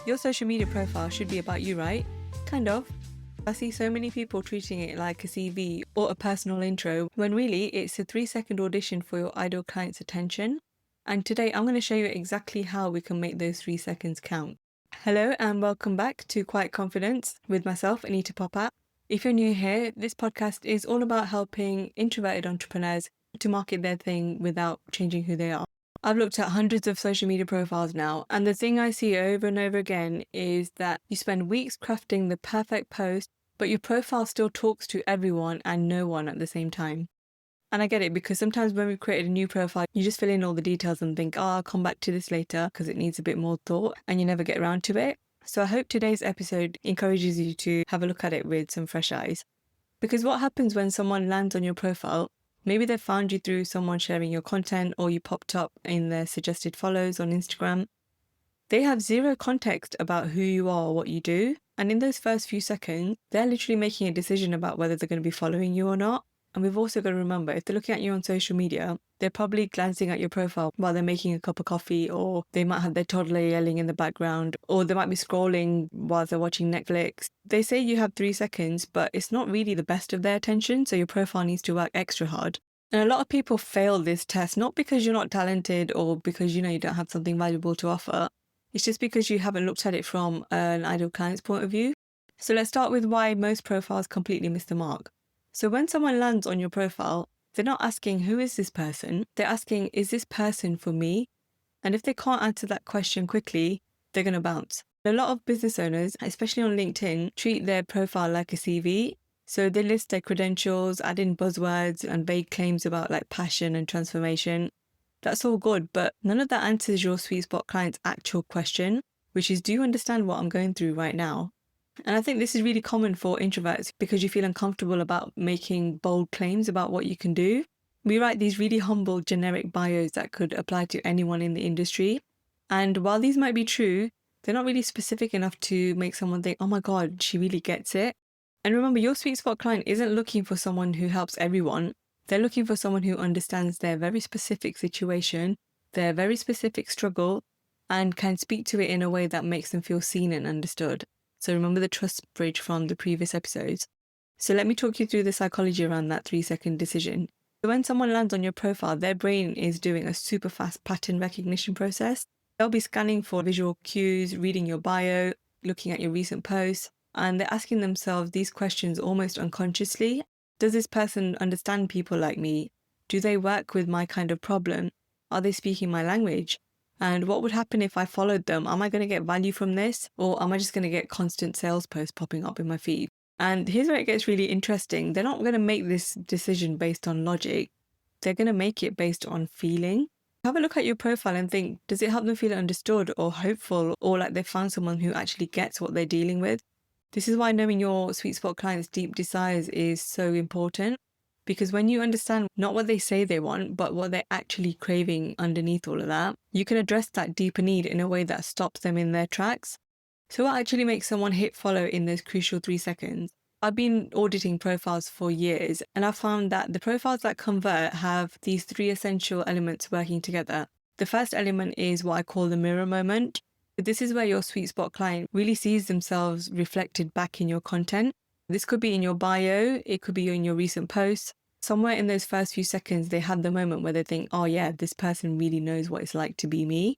Your social media profile should be about you, right? Kind of. I see so many people treating it like a CV or a personal intro, when really it's a 3-second audition for your ideal client's attention. And today I'm going to show you exactly how we can make those 3 seconds count. Hello and welcome back to Quiet Confidence with myself, Anita Popat. If you're new here, this podcast is all about helping introverted entrepreneurs to market their thing without changing who they are. I've looked at hundreds of social media profiles now, and the thing I see over and over again is that you spend weeks crafting the perfect post, but your profile still talks to everyone and no one at the same time. And I get it, because sometimes when we've created a new profile, you just fill in all the details and think, oh, I'll come back to this later because it needs a bit more thought, and you never get around to it. So I hope today's episode encourages you to have a look at it with some fresh eyes. Because what happens when someone lands on your profile, maybe they found you through someone sharing your content, or you popped up in their suggested follows on Instagram. They have zero context about who you are or what you do. And in those first few seconds, they're literally making a decision about whether they're going to be following you or not. And we've also got to remember, if they're looking at you on social media, they're probably glancing at your profile while they're making a cup of coffee, or they might have their toddler yelling in the background, or they might be scrolling while they're watching Netflix. They say you have 3 seconds, but it's not really the best of their attention, so your profile needs to work extra hard. And a lot of people fail this test, not because you're not talented or because you don't have something valuable to offer. It's just because you haven't looked at it from an ideal client's point of view. So let's start with why most profiles completely miss the mark. So when someone lands on your profile, they're not asking, who is this person? They're asking, is this person for me? And if they can't answer that question quickly, they're going to bounce. A lot of business owners, especially on LinkedIn, treat their profile like a CV. So they list their credentials, add in buzzwords and vague claims about like passion and transformation. That's all good, but none of that answers your sweet spot client's actual question, which is, do you understand what I'm going through right now? And I think this is really common for introverts because you feel uncomfortable about making bold claims about what you can do. We write these really humble, generic bios that could apply to anyone in the industry. And while these might be true, they're not really specific enough to make someone think, oh my God, she really gets it. And remember, your sweet spot client isn't looking for someone who helps everyone. They're looking for someone who understands their very specific situation, their very specific struggle, and can speak to it in a way that makes them feel seen and understood. So remember the trust bridge from the previous episodes. So let me talk you through the psychology around that 3-second decision. So when someone lands on your profile, their brain is doing a super fast pattern recognition process. They'll be scanning for visual cues, reading your bio, looking at your recent posts, and they're asking themselves these questions almost unconsciously. Does this person understand people like me? Do they work with my kind of problem? Are they speaking my language? And what would happen if I followed them? Am I going to get value from this? Or am I just going to get constant sales posts popping up in my feed? And here's where it gets really interesting. They're not going to make this decision based on logic. They're going to make it based on feeling. Have a look at your profile and think, does it help them feel understood or hopeful, or like they found someone who actually gets what they're dealing with? This is why knowing your sweet spot client's deep desires is so important. Because when you understand not what they say they want, but what they're actually craving underneath all of that, you can address that deeper need in a way that stops them in their tracks. So what actually makes someone hit follow in those crucial 3 seconds? I've been auditing profiles for years, and I've found that the profiles that convert have these 3 essential elements working together. The first element is what I call the mirror moment. This is where your sweet spot client really sees themselves reflected back in your content. This could be in your bio, it could be in your recent posts. Somewhere in those first few seconds, they have the moment where they think, oh yeah, this person really knows what it's like to be me.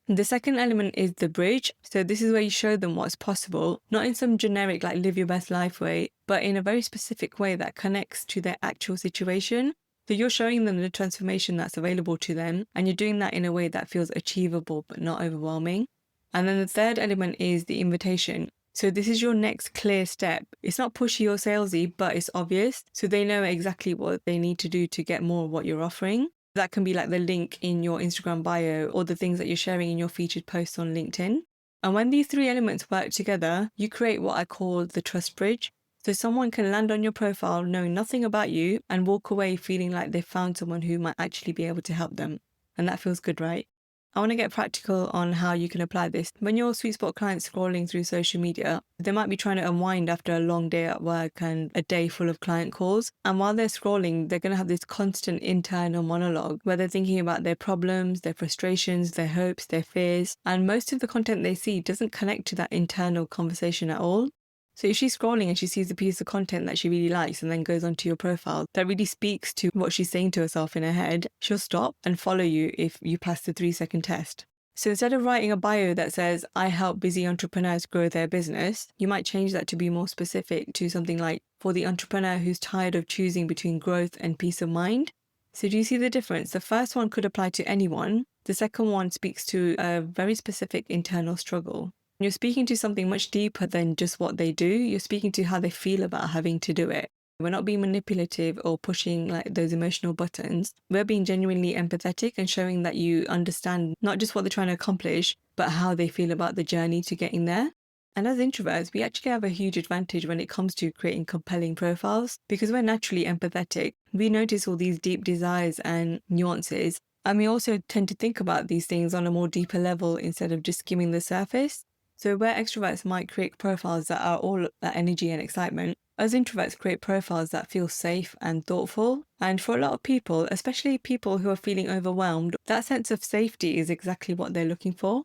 The second element is the bridge. So this is where you show them what's possible, not in some generic like live your best life way, but in a very specific way that connects to their actual situation. So you're showing them the transformation that's available to them, and you're doing that in a way that feels achievable but not overwhelming. And then the third element is the invitation. So this is your next clear step. It's not pushy or salesy, but it's obvious. So they know exactly what they need to do to get more of what you're offering. That can be like the link in your Instagram bio or the things that you're sharing in your featured posts on LinkedIn. And when these 3 elements work together, you create what I call the trust bridge. So someone can land on your profile knowing nothing about you and walk away feeling like they've found someone who might actually be able to help them. And that feels good, right? I want to get practical on how you can apply this. When your sweet spot client's scrolling through social media, they might be trying to unwind after a long day at work and a day full of client calls. And while they're scrolling, they're going to have this constant internal monologue where they're thinking about their problems, their frustrations, their hopes, their fears. And most of the content they see doesn't connect to that internal conversation at all. So if she's scrolling and she sees a piece of content that she really likes and then goes onto your profile that really speaks to what she's saying to herself in her head, she'll stop and follow you if you pass the 3-second test. So instead of writing a bio that says, I help busy entrepreneurs grow their business, you might change that to be more specific to something like, for the entrepreneur who's tired of choosing between growth and peace of mind. So do you see the difference? The first one could apply to anyone. The second one speaks to a very specific internal struggle. You're speaking to something much deeper than just what they do. You're speaking to how they feel about having to do it. We're not being manipulative or pushing like those emotional buttons. We're being genuinely empathetic and showing that you understand not just what they're trying to accomplish, but how they feel about the journey to getting there. And as introverts, we actually have a huge advantage when it comes to creating compelling profiles because we're naturally empathetic. We notice all these deep desires and nuances. And we also tend to think about these things on a more deeper level instead of just skimming the surface. So where extroverts might create profiles that are all that energy and excitement, us introverts create profiles that feel safe and thoughtful. And for a lot of people, especially people who are feeling overwhelmed, that sense of safety is exactly what they're looking for.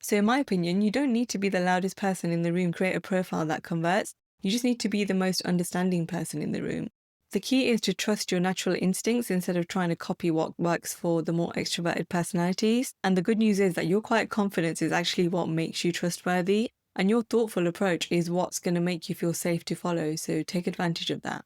So in my opinion, you don't need to be the loudest person in the room to create a profile that converts. You just need to be the most understanding person in the room. The key is to trust your natural instincts instead of trying to copy what works for the more extroverted personalities. And the good news is that your quiet confidence is actually what makes you trustworthy. And your thoughtful approach is what's going to make you feel safe to follow. So take advantage of that.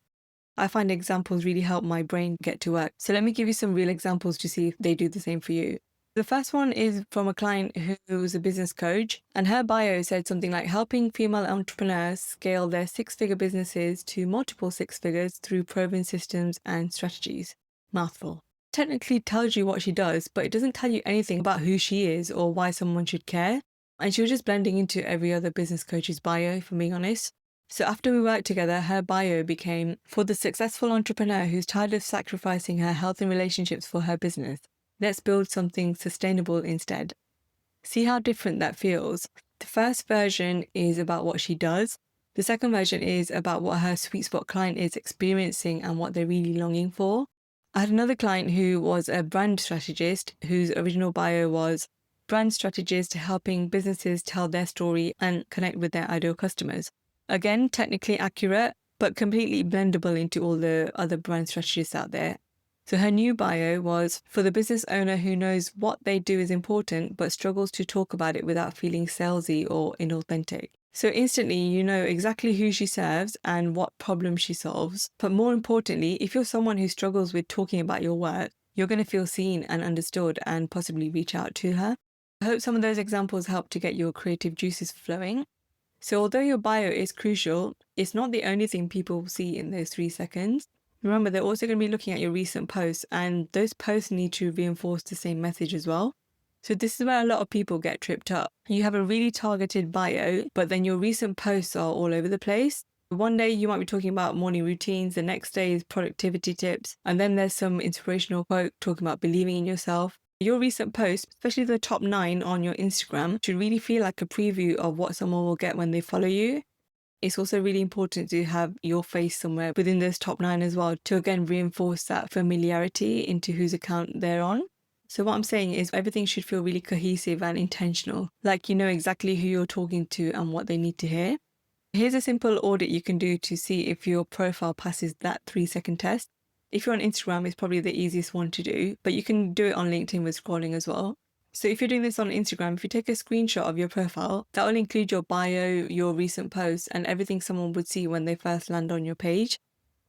I find examples really help my brain get to work. So let me give you some real examples to see if they do the same for you. The first one is from a client who was a business coach, and her bio said something like helping female entrepreneurs scale their 6-figure businesses to multiple 6 figures through proven systems and strategies. Mouthful. Technically tells you what she does, but it doesn't tell you anything about who she is or why someone should care. And she was just blending into every other business coach's bio, if I'm being honest. So after we worked together, her bio became, for the successful entrepreneur who's tired of sacrificing her health and relationships for her business. Let's build something sustainable instead. See how different that feels. The first version is about what she does. The second version is about what her sweet spot client is experiencing and what they're really longing for. I had another client who was a brand strategist whose original bio was brand strategist helping businesses tell their story and connect with their ideal customers. Again, technically accurate, but completely blendable into all the other brand strategists out there. So her new bio was for the business owner who knows what they do is important but struggles to talk about it without feeling salesy or inauthentic. So instantly you know exactly who she serves and what problem she solves. But more importantly, if you're someone who struggles with talking about your work, you're going to feel seen and understood and possibly reach out to her. I hope some of those examples help to get your creative juices flowing. So although your bio is crucial, it's not the only thing people see in those 3 seconds. Remember, they're also going to be looking at your recent posts, and those posts need to reinforce the same message as well. So this is where a lot of people get tripped up. You have a really targeted bio, but then your recent posts are all over the place. One day you might be talking about morning routines, the next day is productivity tips, and then there's some inspirational quote talking about believing in yourself. Your recent posts, especially the top 9 on your Instagram, should really feel like a preview of what someone will get when they follow you. It's also really important to have your face somewhere within those top 9 as well to again reinforce that familiarity into whose account they're on. So what I'm saying is everything should feel really cohesive and intentional, like you know exactly who you're talking to and what they need to hear. Here's a simple audit you can do to see if your profile passes that 3-second test. If you're on Instagram, it's probably the easiest one to do, but you can do it on LinkedIn with scrolling as well. So if you're doing this on Instagram, if you take a screenshot of your profile, that will include your bio, your recent posts, and everything someone would see when they first land on your page.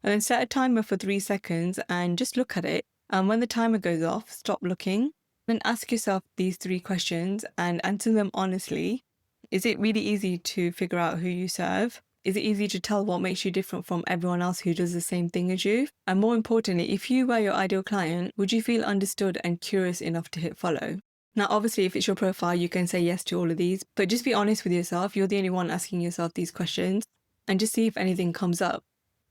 And then set a timer for 3 seconds and just look at it. And when the timer goes off, stop looking. Then ask yourself these 3 questions and answer them honestly. Is it really easy to figure out who you serve? Is it easy to tell what makes you different from everyone else who does the same thing as you? And more importantly, if you were your ideal client, would you feel understood and curious enough to hit follow? Now, obviously, if it's your profile, you can say yes to all of these, but just be honest with yourself. You're the only one asking yourself these questions and just see if anything comes up.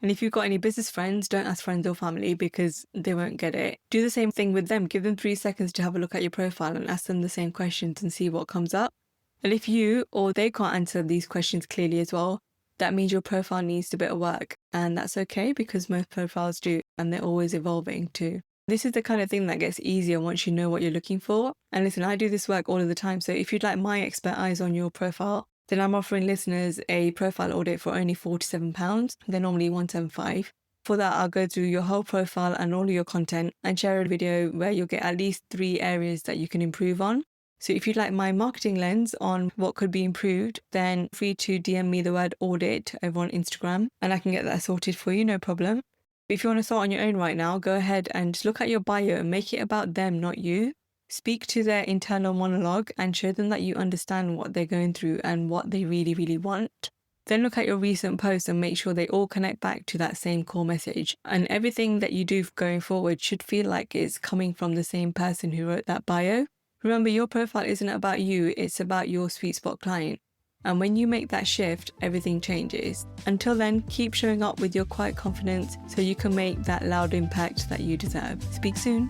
And if you've got any business friends, don't ask friends or family because they won't get it. Do the same thing with them. Give them 3 seconds to have a look at your profile and ask them the same questions and see what comes up. And if you or they can't answer these questions clearly as well, that means your profile needs a bit of work. And that's okay because most profiles do, and they're always evolving too. This is the kind of thing that gets easier once you know what you're looking for. And listen, I do this work all of the time. So if you'd like my expert eyes on your profile, then I'm offering listeners a profile audit for only £47. They're normally £175. For that, I'll go through your whole profile and all of your content and share a video where you'll get at least 3 areas that you can improve on. So if you'd like my marketing lens on what could be improved, then free to DM me the word audit over on Instagram and I can get that sorted for you, no problem. If you want to start on your own right now, go ahead and just look at your bio and make it about them, not you. Speak to their internal monologue and show them that you understand what they're going through and what they really, really want. Then look at your recent posts and make sure they all connect back to that same core message. And everything that you do going forward should feel like it's coming from the same person who wrote that bio. Remember, your profile isn't about you, it's about your sweet spot client. And when you make that shift, everything changes. Until then, keep showing up with your quiet confidence so you can make that loud impact that you deserve. Speak soon.